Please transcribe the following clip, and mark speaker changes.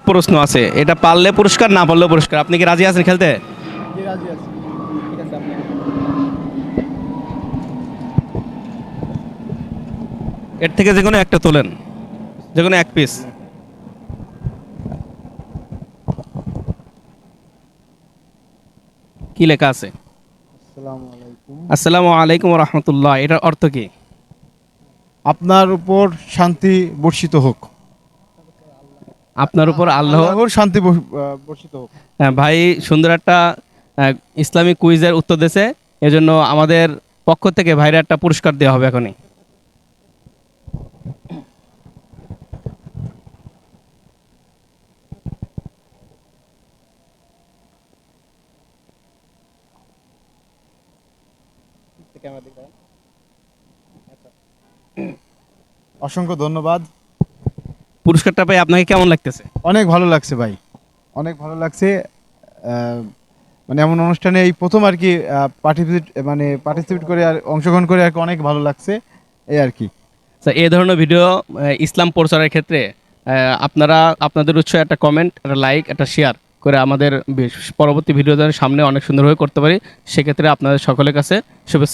Speaker 1: প্রশ্ন আছে, এটা পারলে পুরস্কার, না পারলেও পুরস্কার। আপনি কি রাজি আছেন খেলতে?
Speaker 2: রাজি আছি।
Speaker 1: ঠিক আছে, আপনি এর থেকে যে কোনো একটা তোলেন, যে কোনো এক পিস। কি লেখা আছে?
Speaker 2: আসসালামু আলাইকুম।
Speaker 1: আসসালামু আলাইকুম রহমতুল্লাহ, এটার অর্থ কি?
Speaker 2: আপনার উপর শান্তি বর্ষিত হোক।
Speaker 1: আপনার উপর
Speaker 2: আল্লাহর শান্তি বর্ষিত হোক।
Speaker 1: ভাই সুন্দর একটা ইসলামিক কুইজের উত্তর দিয়েছে, এজন্য আমাদের পক্ষ থেকে ভাইরা একটা পুরস্কার দেওয়া হবে এখনই।
Speaker 2: অসংখ্য ধন্যবাদ।
Speaker 1: পুরস্কারটা পেয়ে আপনাকে কেমন লাগতেছে?
Speaker 2: অনেক ভালো লাগছে ভাই, অনেক ভালো লাগছে। আহ, মানে এমন অনুষ্ঠানে এই প্রথম আর কি পার্টিসিপেট করে আর অংশগ্রহণ করে আর কি অনেক ভালো লাগছে, এই আর কি।
Speaker 1: এই ধরনের ভিডিও ইসলাম প্রচারের ক্ষেত্রে আপনারা আপনাদের উৎসাহ একটা কমেন্ট, একটা লাইক, একটা শেয়ার করে আমাদের পরবর্তী ভিডিও যেন সামনে অনেক সুন্দরভাবে করতে পারি, সেক্ষেত্রে আপনাদের সকলের কাছে শুভেচ্ছা।